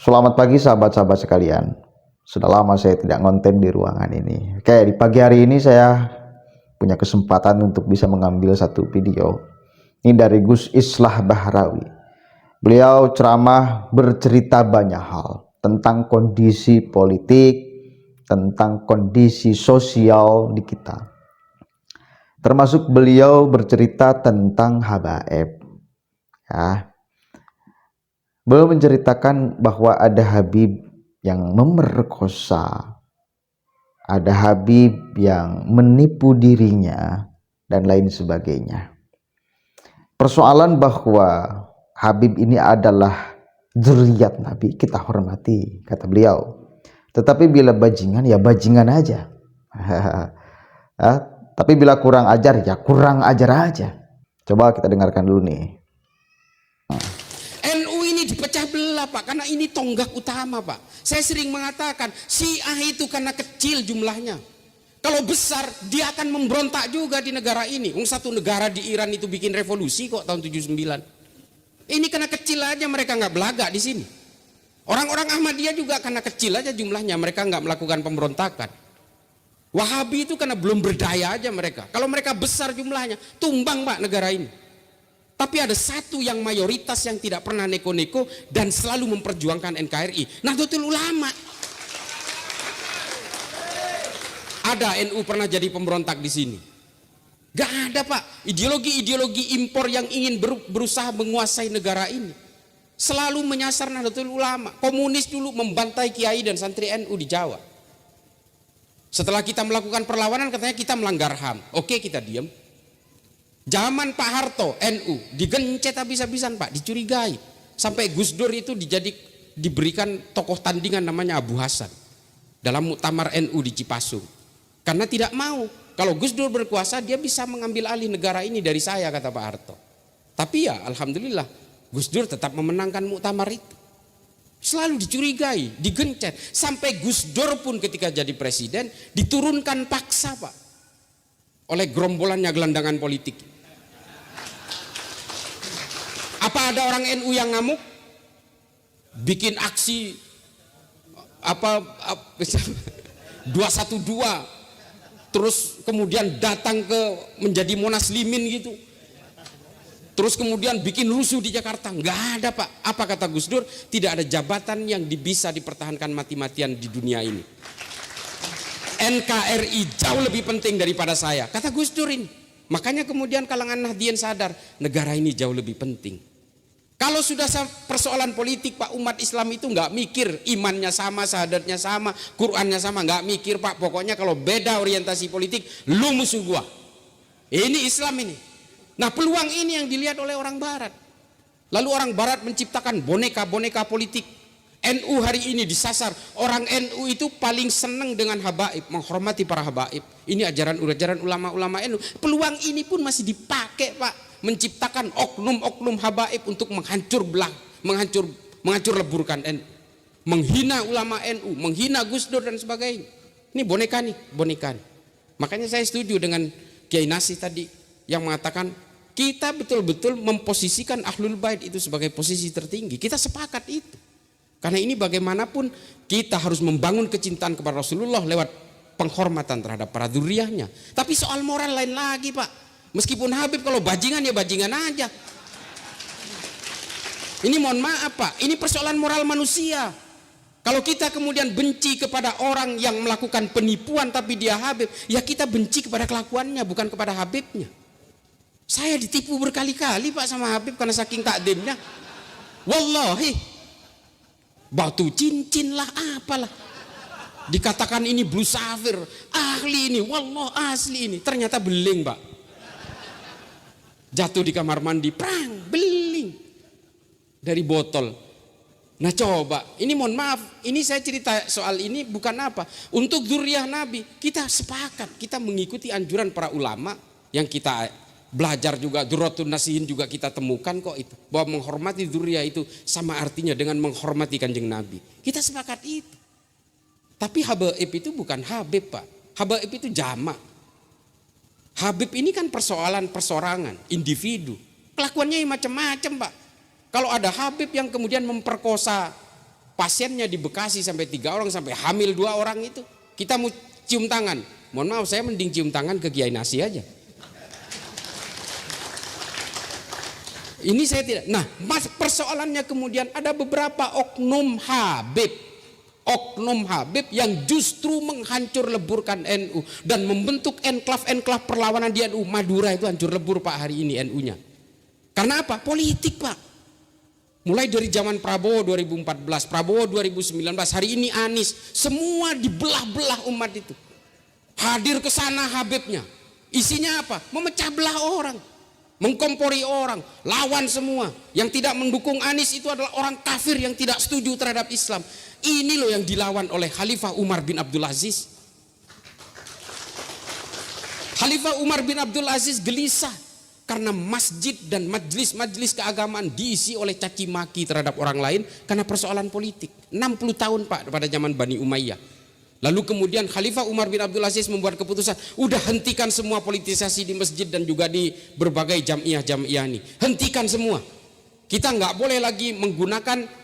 Selamat pagi sahabat-sahabat sekalian. Sudah lama saya tidak ngonten di ruangan ini. Oke, di pagi hari ini saya punya kesempatan untuk bisa mengambil satu video. Ini dari Gus Islah Bahrawi. Beliau ceramah bercerita banyak hal tentang kondisi politik, tentang kondisi sosial di kita. Termasuk beliau bercerita tentang habaib. Ya, beliau menceritakan bahwa ada Habib yang memerkosa, ada Habib yang menipu dirinya, dan lain sebagainya. Persoalan bahwa Habib ini adalah zuriat Nabi, kita hormati, kata beliau. Tetapi bila bajingan, ya bajingan aja. Tapi bila kurang ajar, ya kurang ajar aja. Coba kita dengarkan dulu nih. Dipecah belah Pak, karena ini tonggak utama Pak. Saya sering mengatakan Syiah itu karena kecil jumlahnya. Kalau besar dia akan memberontak juga di negara ini. Satu negara di Iran itu bikin revolusi kok tahun 79. Ini karena kecil aja mereka nggak belagak di sini. Orang-orang Ahmadiyah juga karena kecil aja jumlahnya mereka nggak melakukan pemberontakan. Wahabi itu karena belum berdaya aja mereka. Kalau mereka besar jumlahnya tumbang Pak negara ini. Tapi ada satu yang mayoritas yang tidak pernah neko-neko dan selalu memperjuangkan NKRI, Nahdlatul Ulama. Ada NU pernah jadi pemberontak di sini? Gak ada Pak. Ideologi-ideologi impor yang ingin berusaha menguasai negara ini selalu menyasar Nahdlatul Ulama. Komunis dulu membantai kiai dan santri NU di Jawa. Setelah kita melakukan perlawanan katanya kita melanggar HAM. Oke, kita diam. Zaman Pak Harto, NU digencet habis-habisan Pak, dicurigai. Sampai Gus Dur itu diberikan tokoh tandingan namanya Abu Hasan dalam muktamar NU di Cipasung. Karena tidak mau, kalau Gus Dur berkuasa dia bisa mengambil alih negara ini dari saya, kata Pak Harto. Tapi ya alhamdulillah Gus Dur tetap memenangkan muktamar itu. Selalu dicurigai, digencet. Sampai Gus Dur pun ketika jadi presiden diturunkan paksa Pak oleh gerombolannya gelandangan politik. Apa ada orang NU yang ngamuk? Bikin aksi 212, terus kemudian datang ke menjadi Monas Limin gitu. Terus kemudian bikin rusuh di Jakarta. Nggak ada Pak. Apa kata Gus Dur? Tidak ada jabatan yang bisa dipertahankan mati-matian di dunia ini. NKRI jauh lebih penting daripada saya, kata Gus Dur ini. Makanya kemudian kalangan Nahdien sadar negara ini jauh lebih penting. Kalau sudah persoalan politik Pak, umat Islam itu nggak mikir imannya sama, syahadatnya sama, Qurannya sama, nggak mikir Pak. Pokoknya kalau beda orientasi politik, lu musuh gua. Ini Islam ini. Nah peluang ini yang dilihat oleh orang Barat. Lalu orang Barat menciptakan boneka-boneka politik. NU hari ini disasar. Orang NU itu paling senang dengan habaib, menghormati para habaib. Ini ajaran ulama-ulama NU. Peluang ini pun masih dipakai Pak, menciptakan oknum-oknum habaib untuk menghancur leburkan NU, menghina ulama NU, menghina Gus Dur dan sebagainya. Ini boneka nih. Makanya saya setuju dengan Kiai Nasih tadi yang mengatakan kita betul-betul memposisikan Ahlul Bait itu sebagai posisi tertinggi. Kita sepakat itu. Karena ini bagaimanapun kita harus membangun kecintaan kepada Rasulullah lewat penghormatan terhadap para dzurriyyahnya. Tapi soal moral lain lagi Pak. Meskipun Habib kalau bajingan ya bajingan aja. Ini mohon maaf Pak, ini persoalan moral manusia. Kalau kita kemudian benci kepada orang yang melakukan penipuan tapi dia Habib, ya kita benci kepada kelakuannya bukan kepada Habibnya. Saya ditipu berkali-kali Pak sama Habib karena saking takdimnya. Wallahi, batu cincin lah apalah. Dikatakan ini blue safir, ahli ini, wallah asli ini. Ternyata beling Pak. Jatuh di kamar mandi, prang, beling dari botol. Nah coba, ini mohon maaf, ini saya cerita soal ini bukan apa. Untuk dzurriyyah Nabi, kita sepakat, kita mengikuti anjuran para ulama yang kita belajar juga, Durratun Nasihin juga kita temukan kok itu. Bahwa menghormati dzurriyyah itu sama artinya dengan menghormati Kanjeng Nabi. Kita sepakat itu. Tapi habaib itu bukan habib Pak, habaib itu jamak. Habib ini kan persoalan persorangan, individu. Kelakuannya macam-macam Pak. Kalau ada Habib yang kemudian memperkosa pasiennya di Bekasi sampai 3 orang, sampai hamil 2 orang itu. Kita mau cium tangan. Mohon maaf, saya mending cium tangan ke Kiai Nasi aja. Ini saya tidak. Nah, persoalannya kemudian ada beberapa oknum Habib yang justru menghancur leburkan NU dan membentuk enklav perlawanan di NU. Madura itu hancur lebur Pak hari ini NU-nya. Karena apa? Politik Pak. Mulai dari zaman Prabowo 2014, Prabowo 2019, hari ini Anies, semua dibelah-belah umat itu. Hadir ke sana Habibnya. Isinya apa? Memecah belah orang, mengkompori orang, lawan semua. Yang tidak mendukung Anies itu adalah orang kafir yang tidak setuju terhadap Islam. Ini loh yang dilawan oleh Khalifah Umar bin Abdul Aziz. Khalifah Umar bin Abdul Aziz gelisah karena masjid dan majelis keagamaan diisi oleh caci maki terhadap orang lain karena persoalan politik. 60 tahun Pak pada zaman Bani Umayyah. Lalu kemudian Khalifah Umar bin Abdul Aziz membuat keputusan, udah hentikan semua politisasi di masjid dan juga di berbagai jamiah ini. Hentikan semua. Kita nggak boleh lagi menggunakan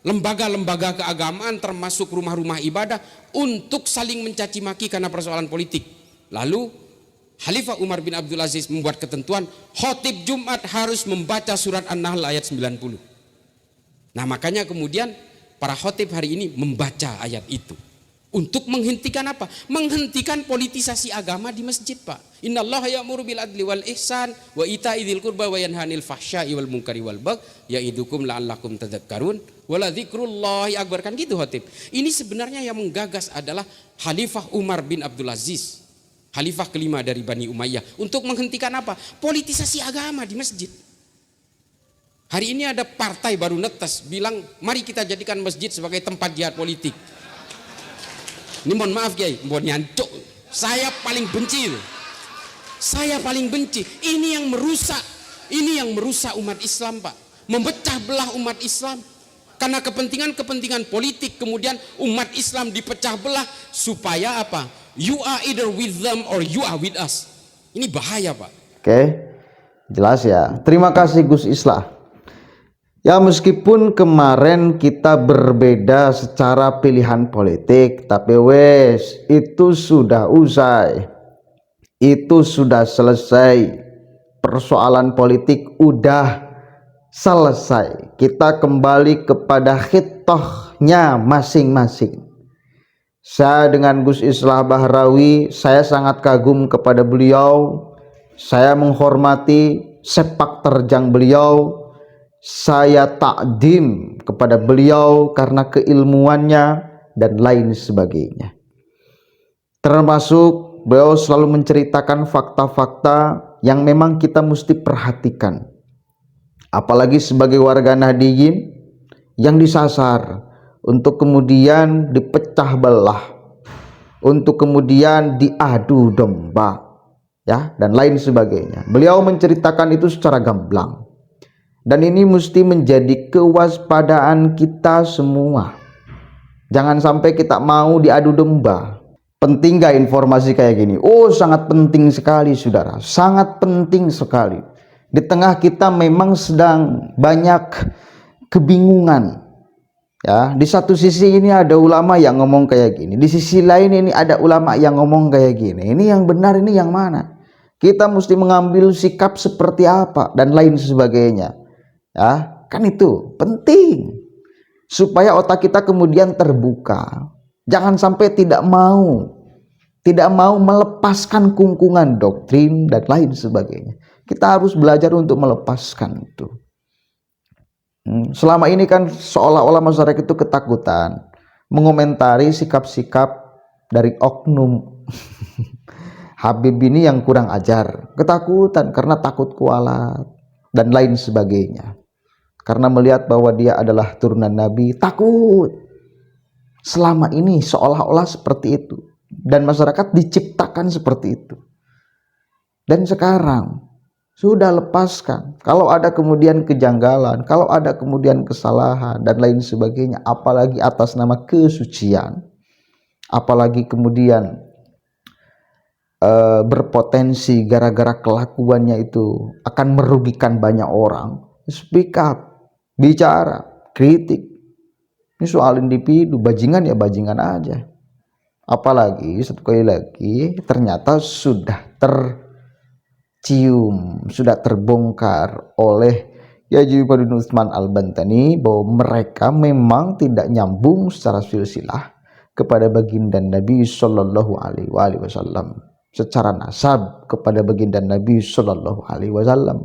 lembaga-lembaga keagamaan termasuk rumah-rumah ibadah untuk saling mencaci maki karena persoalan politik. Lalu Khalifah Umar bin Abdul Aziz membuat ketentuan, khotib Jumat harus membaca surat An-Nahl ayat 90. Nah makanya kemudian para khotib hari ini membaca ayat itu. Untuk menghentikan apa? Menghentikan politisasi agama di masjid Pak. Innallaha ya'muru bil adli wal ihsan wa ita'i dzil qurba wa yanha 'anil fahsya'i wal munkari wal baghi ya'idukum la'allakum tadhakkarun wa la dzikrullahi akbar. Kan gitu khotib. Ini sebenarnya yang menggagas adalah Khalifah Umar bin Abdul Aziz, Khalifah kelima dari Bani Umayyah, untuk menghentikan apa? Politisasi agama di masjid. Hari ini ada partai baru netes bilang mari kita jadikan masjid sebagai tempat jihad politik. Ini mohon maaf Kiai, mohon nyancuk. Saya paling benci. Saya paling benci. Ini yang merusak umat Islam Pak. Memecah belah umat Islam. Karena kepentingan politik kemudian umat Islam dipecah belah supaya apa? You are either with them or you are with us. Ini bahaya Pak. Oke, jelas ya. Terima kasih Gus Islah. Ya meskipun kemarin kita berbeda secara pilihan politik, tapi wes itu sudah usai. Itu sudah selesai. Persoalan politik udah selesai. Kita kembali kepada khitohnya masing-masing. Saya dengan Gus Islah Bahrawi, saya sangat kagum kepada beliau. Saya menghormati sepak terjang beliau. Saya takdim kepada beliau karena keilmuannya dan lain sebagainya. Termasuk beliau selalu menceritakan fakta-fakta yang memang kita mesti perhatikan. Apalagi sebagai warga Nahdliyin yang disasar untuk kemudian dipecah belah, untuk kemudian diadu domba, ya, dan lain sebagainya. Beliau menceritakan itu secara gamblang. Dan ini mesti menjadi kewaspadaan kita semua. Jangan sampai kita mau diadu domba. Penting gak informasi kayak gini? Oh sangat penting sekali saudara. Sangat penting sekali. Di tengah kita memang sedang banyak kebingungan. Ya, di satu sisi ini ada ulama yang ngomong kayak gini. Di sisi lain ini ada ulama yang ngomong kayak gini. Ini yang benar, ini yang mana? Kita mesti mengambil sikap seperti apa dan lain sebagainya. Ya, kan itu penting supaya otak kita kemudian terbuka. Jangan sampai tidak mau melepaskan kungkungan doktrin dan lain sebagainya. Kita harus belajar untuk melepaskan itu. Selama ini kan seolah-olah masyarakat itu ketakutan mengomentari sikap-sikap dari oknum Habib ini yang kurang ajar, ketakutan karena takut kualat dan lain sebagainya. Karena melihat bahwa dia adalah turunan Nabi, takut. Selama ini seolah-olah seperti itu. Dan masyarakat diciptakan seperti itu. Dan sekarang sudah lepaskan. Kalau ada kemudian kejanggalan, kalau ada kemudian kesalahan dan lain sebagainya, apalagi atas nama kesucian, apalagi kemudian berpotensi gara-gara kelakuannya itu akan merugikan banyak orang, speak up. Bicara, kritik, Ini soal individu, bajingan ya bajingan aja. Apalagi sekali lagi ternyata sudah tercium, sudah terbongkar oleh Yaji Ibn Utsman Al-Bantani bahwa mereka memang tidak nyambung secara silsilah kepada baginda Nabi Shallallahu Alaihi Wasallam, secara nasab kepada baginda Nabi Shallallahu Alaihi Wasallam.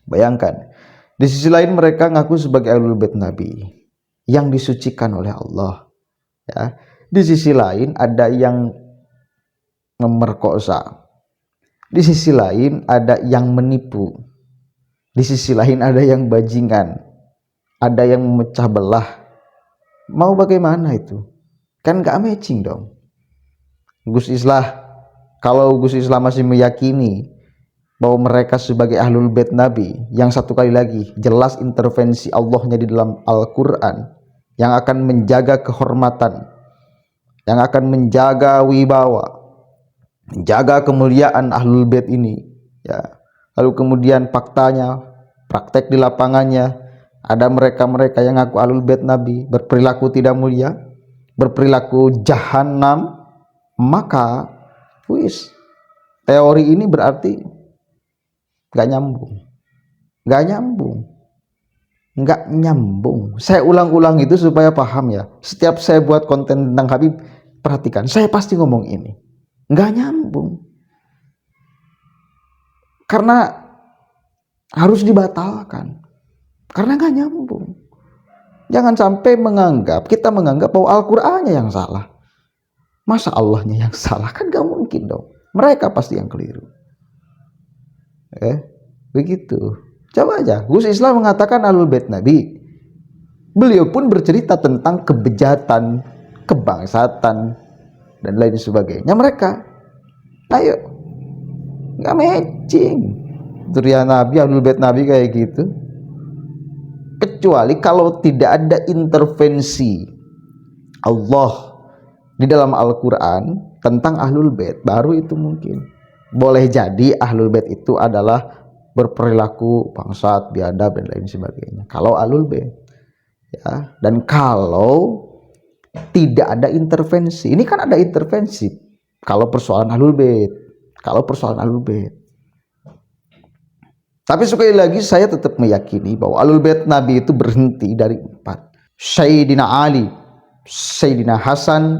Bayangkan, di sisi lain mereka ngaku sebagai Ahlul Bait Nabi yang disucikan oleh Allah. Ya, di sisi lain ada yang memerkosa, di sisi lain ada yang menipu. Di sisi lain ada yang bajingan, ada yang memecah belah. Mau bagaimana itu? Kan gak matching dong. Kalau Gus Islam masih meyakini bahwa mereka sebagai Ahlul Bait Nabi, yang satu kali lagi jelas intervensi Allahnya di dalam Al-Quran, yang akan menjaga kehormatan, yang akan menjaga wibawa, menjaga kemuliaan Ahlul Bait ini, ya. Lalu kemudian faktanya, praktek di lapangannya, ada mereka-mereka yang ngaku Ahlul Bait Nabi berperilaku tidak mulia, berperilaku jahanam, maka teori ini berarti gak nyambung. Saya ulang-ulang itu supaya paham ya. Setiap saya buat konten tentang Habib, perhatikan, saya pasti ngomong ini gak nyambung. Karena harus dibatalkan, karena gak nyambung. Jangan sampai kita menganggap bahwa Al-Qur'annya yang salah. Masa Allahnya yang salah? Kan gak mungkin dong. Mereka pasti yang keliru. Begitu. Coba aja, Gus Islam mengatakan Ahlul Bait Nabi. Beliau pun bercerita tentang kebejatan, kebangsatan, dan lain sebagainya mereka. Ayo, nggak matching Durian Nabi, Ahlul Bait Nabi kayak gitu. Kecuali kalau tidak ada intervensi Allah di dalam Al-Quran tentang Ahlul Bait, baru itu mungkin. Boleh jadi Ahlul Bait itu adalah berperilaku bangsat, biadab, dan lain sebagainya, kalau Ahlul Bait, ya. Dan kalau tidak ada intervensi, ini kan ada intervensi kalau persoalan Ahlul Bait. Tapi sekali lagi saya tetap meyakini bahwa Ahlul Bait Nabi itu berhenti dari 4. Sayyidina Ali, Sayyidina Hasan,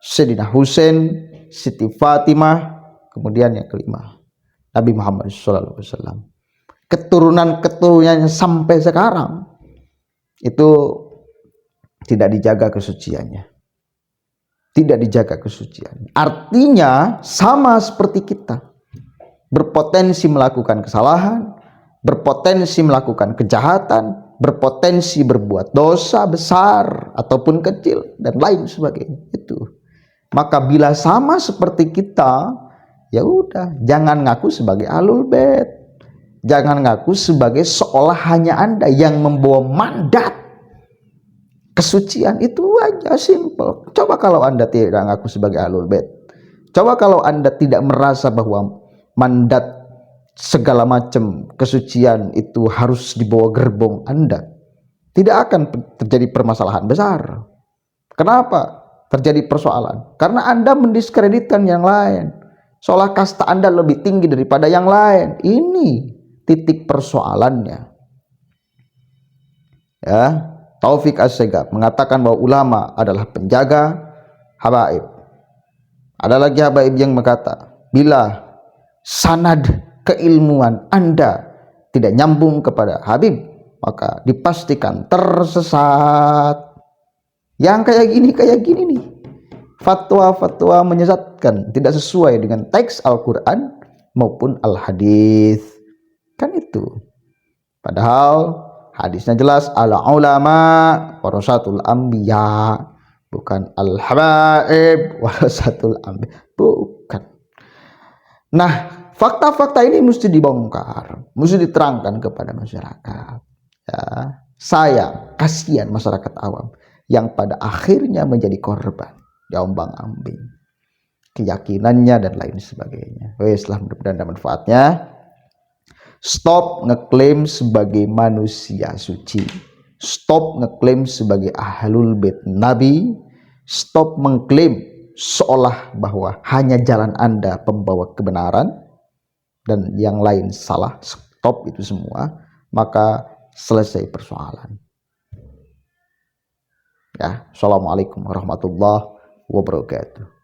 Sayyidina Husain, Siti Fatimah, kemudian yang kelima Nabi Muhammad SAW. Keturunan-keturunannya sampai sekarang itu tidak dijaga kesuciannya. Artinya sama seperti kita, berpotensi melakukan kesalahan, berpotensi melakukan kejahatan, berpotensi berbuat dosa besar ataupun kecil, dan lain sebagainya. Itu. Maka bila sama seperti kita, ya udah, jangan ngaku sebagai Ahlul Bait. Jangan ngaku sebagai seolah hanya Anda yang membawa mandat kesucian. Itu aja, simple. Coba kalau Anda tidak ngaku sebagai Ahlul Bait. Coba kalau Anda tidak merasa bahwa mandat segala macam kesucian itu harus dibawa gerbong Anda, tidak akan terjadi permasalahan besar. Kenapa terjadi persoalan? Karena Anda mendiskreditkan yang lain, seolah kasta Anda lebih tinggi daripada yang lain. Ini titik persoalannya, ya. Taufik As-Segaf mengatakan bahwa ulama adalah penjaga habaib. Ada lagi habaib yang berkata, bila sanad keilmuan Anda tidak nyambung kepada Habib, maka dipastikan tersesat. Yang kayak gini nih, fatwa-fatwa menyesatkan, tidak sesuai dengan teks Al-Quran maupun Al-Hadis. Kan itu. Padahal hadisnya jelas, ala ulama warasatul anbiya, bukan al-habaib warasatul anbiya, bukan. Nah, fakta-fakta ini mesti dibongkar, mesti diterangkan kepada masyarakat. Ya, saya kasihan masyarakat awam yang pada akhirnya menjadi korban diombang-ambing keyakinannya dan lain sebagainya. Setelah mudah-mudahan ada manfaatnya. Stop ngeklaim sebagai manusia suci. stop ngeklaim sebagai ahlul bait Nabi, stop mengklaim seolah bahwa hanya jalan Anda pembawa kebenaran dan yang lain salah, stop itu semua, maka selesai persoalan. Ya, Assalamualaikum warahmatullahi wabarakatuh.